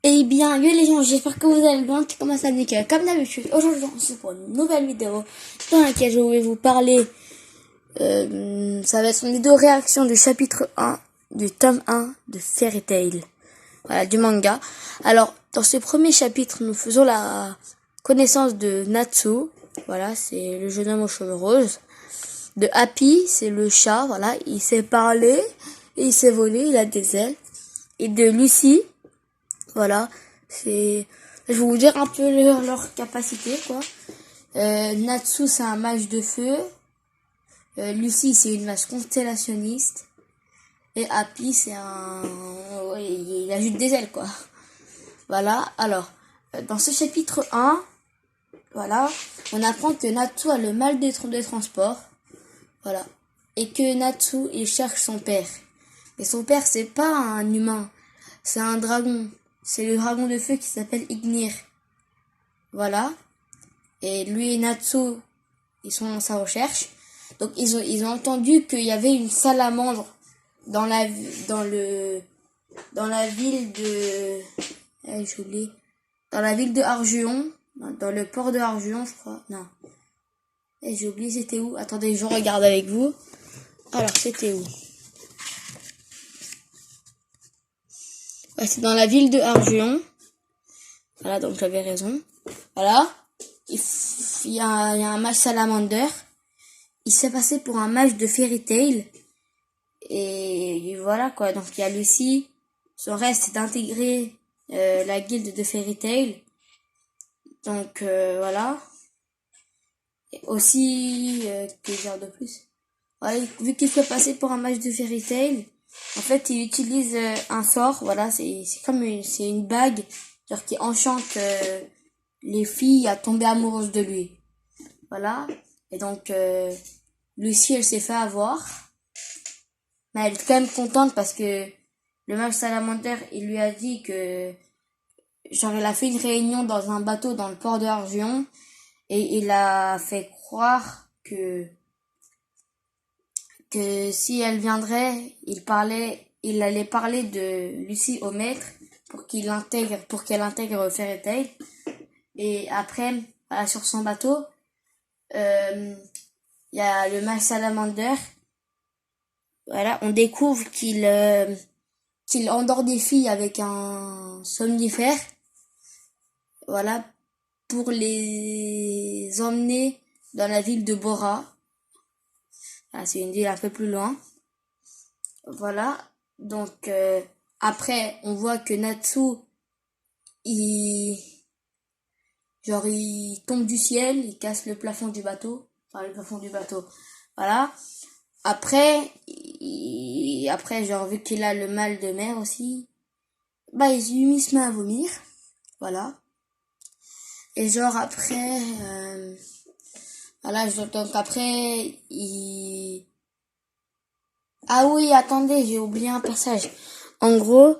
Eh bien, yo les gens, j'espère que vous allez bien, comment ça nickel. Comme d'habitude, aujourd'hui, on se retrouve pour une nouvelle vidéo dans laquelle je vais vous parler, ça va être une vidéo réaction du chapitre 1, du tome 1 de Fairy Tail. Voilà, du manga. Alors, dans ce premier chapitre, nous faisons la connaissance de Natsu. Voilà, c'est le jeune homme aux cheveux roses. De Happy, c'est le chat, voilà, il sait parler, et il sait voler, il a des ailes. Et de Lucy, voilà, je vais vous dire un peu leur capacité, quoi. Natsu, c'est un mage de feu. Lucy, c'est une mage constellationniste. Et Happy, c'est ouais, il a juste des ailes, quoi. Voilà, alors, dans ce chapitre 1, voilà, on apprend que Natsu a le mal des transports. Voilà. Et que Natsu, il cherche son père. Mais son père, c'est pas un humain. C'est un dragon. C'est le dragon de feu qui s'appelle Ignir. Voilà. Et lui et Natsu, ils sont dans sa recherche. Donc ils ont entendu qu'il y avait une salamandre dans la ville de j'ai oublié. Dans la ville de Arjuon, dans le port de Arjuon, je crois. Non. J'ai oublié c'était où. Attendez, je regarde avec vous. Alors, c'était où? Ouais, c'est dans la ville de Arjuon. Voilà, donc j'avais raison. Voilà. Il y a un mage salamander. Il s'est passé pour un mage de Fairy Tail. Et voilà, quoi. Donc, il y a Lucy. Son rêve, c'est d'intégrer la guilde de Fairy Tail. Donc, voilà. Et aussi, que dire de plus? Voilà, vu qu'il s'est passé pour un mage de Fairy Tail, en fait, il utilise un sort, voilà, c'est comme c'est une bague, genre qui enchante les filles à tomber amoureuses de lui. Voilà. Et donc, Lucy, elle s'est fait avoir. Mais elle est quand même contente parce que le mage salamander, il lui a dit que, genre, il a fait une réunion dans un bateau dans le port de Arjuon et il a fait croire que si elle viendrait, il allait parler de Lucy au maître pour qu'elle intègre Fairy Tail. Et après, voilà, sur son bateau, il y a le mage salamander. Voilà, on découvre qu'il endort des filles avec un somnifère. Voilà, pour les emmener dans la ville de Bora. Ah, c'est une ville un peu plus loin. Voilà. Donc, après, on voit que Natsu, il tombe du ciel, il casse le plafond du bateau. Enfin, le plafond du bateau. Voilà. Après, genre, vu qu'il a le mal de mer aussi, bah, il se met à vomir. Voilà. Et genre, après, voilà, donc après, ah oui, attendez, j'ai oublié un passage. En gros,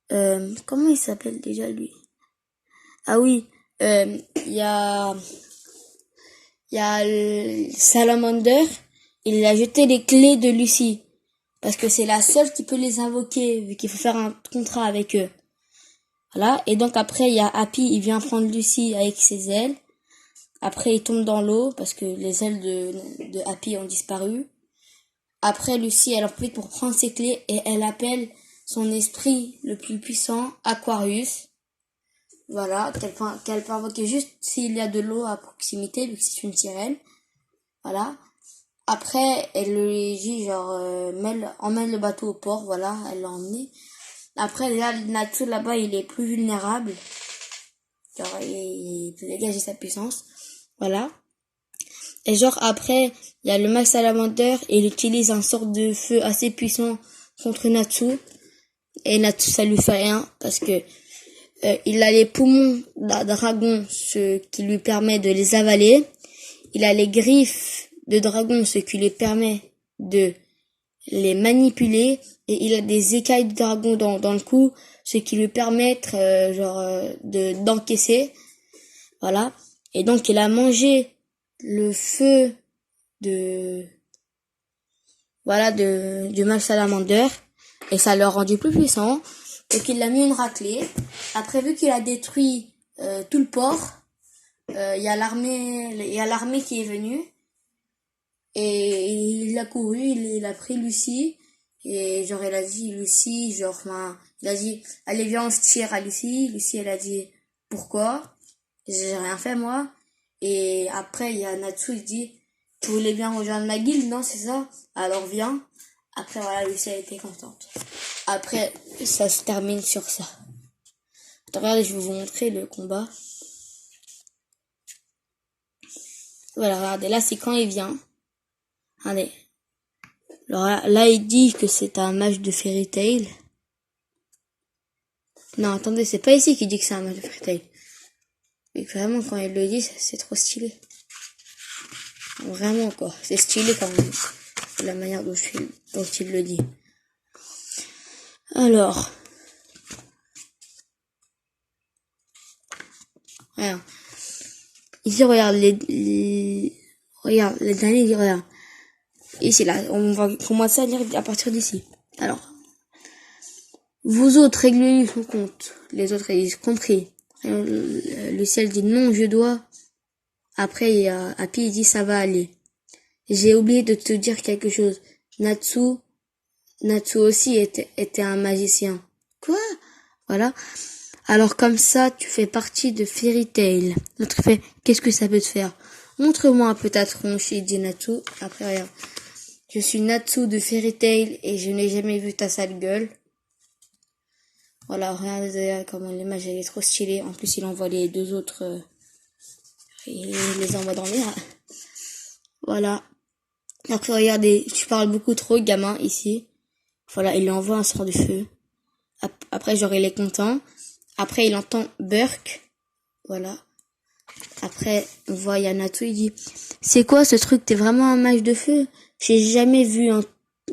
comment il s'appelle déjà lui? Ah oui, il y a le Salamander, il a jeté les clés de Lucy. Parce que c'est la seule qui peut les invoquer, vu qu'il faut faire un contrat avec eux. Voilà, et donc après, il y a Happy, il vient prendre Lucy avec ses ailes. Après, il tombe dans l'eau, parce que les ailes de Happy ont disparu. Après, Lucy, elle en profite pour prendre ses clés et elle appelle son esprit le plus puissant, Aquarius. Voilà, qu'elle peut invoquer juste s'il y a de l'eau à proximité, vu que c'est une sirène. Voilà. Après, elle lui dit, genre, emmène le bateau au port, voilà, elle l'a emmené. Après, là, Natsu, là-bas, il est plus vulnérable. Genre, il peut dégager sa puissance. Voilà. Et genre, après, il y a le mage salamander et il utilise un sort de feu assez puissant contre Natsu. Et Natsu, ça lui fait rien parce que il a les poumons d'un dragon, ce qui lui permet de les avaler. Il a les griffes de dragon, ce qui lui permet de les manipuler. Et il a des écailles de dragon dans le cou, ce qui lui permet d'encaisser. Voilà. Et donc, il a mangé le feu du mage salamander. Et ça l'a rendu plus puissant. Donc il a mis une raclée. Après, vu qu'il a détruit tout le port, il y a l'armée qui est venue. Et il a couru, il a pris Lucie. Et genre, il a dit, Lucie, genre, il a dit, allez, viens, on se tire à Lucie. Lucie, elle a dit, pourquoi? J'ai rien fait, moi. Et après, il y a Natsu, il dit, tu voulais bien rejoindre ma guilde, non, c'est ça? Alors viens. Après, voilà, Lucie a été contente. Après, ça se termine sur ça. Attends, regardez, je vais vous montrer le combat. Voilà, regardez, là, c'est quand il vient. Regardez. Alors là, il dit que c'est un match de Fairy Tail. Non, attendez, c'est pas ici qu'il dit que c'est un match de Fairy Tail. Et vraiment, quand il le dit, c'est trop stylé. Vraiment, quoi. C'est stylé quand même. La manière dont il le dit. Alors. Regarde. Ici, regarde, regarde, les derniers, il dit, regarde. Ici, là, on va commencer à lire à partir d'ici. Alors. Vous autres, réglez son compte. Les autres, ils ont compris. Le ciel dit non, je dois. Après, il y a Happy, il dit ça va aller. J'ai oublié de te dire quelque chose. Natsu aussi était un magicien. Quoi? Voilà. Alors comme ça, tu fais partie de Fairy Tail. L'autre fait, qu'est-ce que ça peut te faire? Montre-moi un peu ta tronche, il dit Natsu. Après, regarde. Je suis Natsu de Fairy Tail et je n'ai jamais vu ta sale gueule. Voilà, regardez comment l'image elle est trop stylée. En plus, il envoie les deux autres. Il les envoie dans l'air. Voilà. Après, regardez, tu parles beaucoup trop, gamin, ici. Voilà, il lui envoie un sort de feu. Après, genre, il est content. Après, il entend Burk. Voilà. Après, on voit Yanatu, il dit, c'est quoi ce truc? T'es vraiment un mage de feu? J'ai jamais vu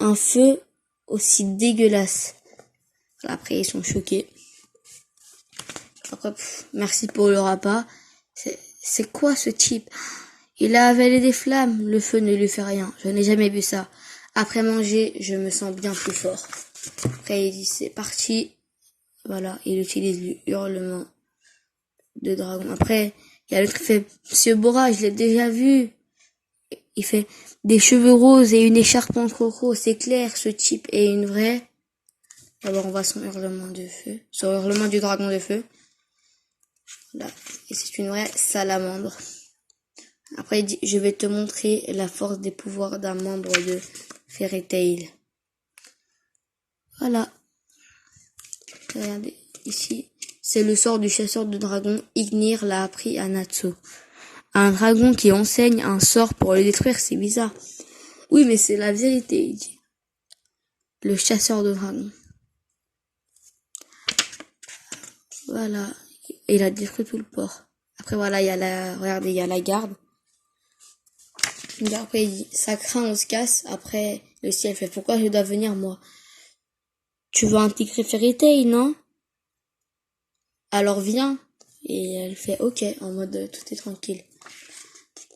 un feu aussi dégueulasse. Après, ils sont choqués. Après, merci pour le repas. C'est quoi ce type? Il a avalé des flammes. Le feu ne lui fait rien. Je n'ai jamais vu ça. Après manger, je me sens bien plus fort. Après, il dit, c'est parti. Voilà, il utilise le hurlement de dragon. Après, il y a l'autre qui fait, Monsieur Bora, je l'ai déjà vu. Il fait des cheveux roses et une écharpe en coco. C'est clair, ce type est une vraie. D'abord, on voit son hurlement de feu. Son hurlement du dragon de feu. Là. Et c'est une vraie salamandre. Après, il dit, je vais te montrer la force des pouvoirs d'un membre de Fairy Tail. Voilà. Regardez, ici. C'est le sort du chasseur de dragons. Ignir l'a appris à Natsu. Un dragon qui enseigne un sort pour le détruire, c'est bizarre. Oui, mais c'est la vérité, il dit. Le chasseur de dragons. Voilà. Il a détruit tout le port. Après, voilà, regardez, il y a la garde. Après, il dit, ça craint, on se casse. Après, le ciel fait, pourquoi je dois venir, moi? Tu veux intégrer Fairy Tail, non? Alors viens. Et elle fait, ok, en mode, tout est tranquille.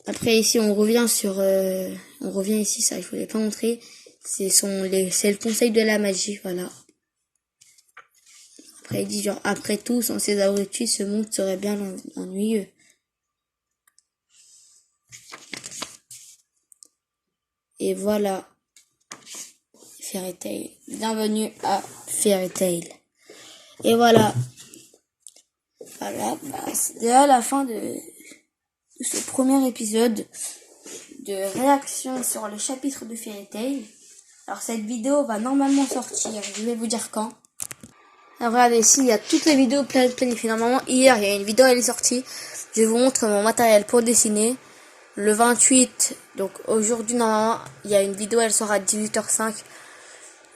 Après, ici, on revient ici, ça, je voulais pas montrer. C'est le conseil de la magie, voilà. Après, il dit, genre, après tout, sans ces abrutis, ce monde serait bien ennuyeux. Et voilà. Fairy Tail. Bienvenue à Fairy Tail. Et voilà. Voilà, c'est déjà la fin de ce premier épisode de réaction sur le chapitre de Fairy Tail. Alors cette vidéo va normalement sortir, je vais vous dire quand. Alors regardez ici, il y a toutes les vidéos planifiées. Normalement hier il y a une vidéo, elle est sortie. Je vous montre mon matériel pour dessiner. Le 28, donc aujourd'hui normalement il y a une vidéo, elle sort à 18h05.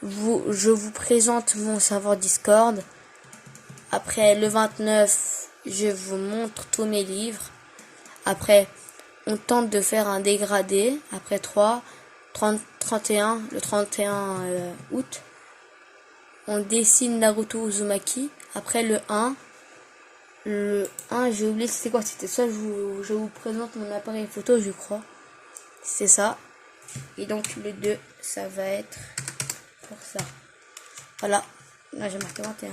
Je vous présente mon serveur Discord. Après le 29, je vous montre tous mes livres. Après, on tente de faire un dégradé. Après 31, le 31 août. On dessine Naruto Uzumaki. Après le 1, j'ai oublié c'était quoi. C'était ça, je vous présente mon appareil photo, je crois. C'est ça. Et donc le 2, ça va être pour ça. Voilà. Là, j'ai marqué 21.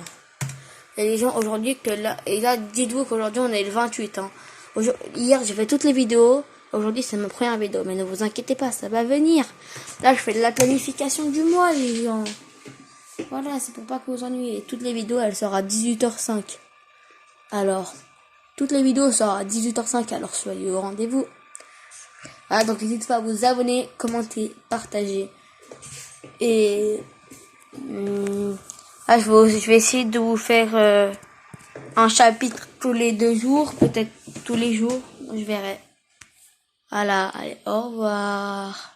Il y a des gens aujourd'hui que là... Et là, dites-vous qu'aujourd'hui, on est le 28. Hein. Hier, j'ai fait toutes les vidéos. Aujourd'hui, c'est ma première vidéo. Mais ne vous inquiétez pas, ça va venir. Là, je fais de la planification du mois, les gens. Voilà, c'est pour pas que vous ennuyez. Toutes les vidéos, elles sortent à 18h05. Alors, toutes les vidéos sortent à 18h05. Alors, soyez au rendez-vous. Voilà, donc n'hésitez pas à vous abonner, commenter, partager. Et... je vais essayer de vous faire un chapitre tous les 2 jours, peut-être tous les jours, je verrai. Voilà, allez, au revoir.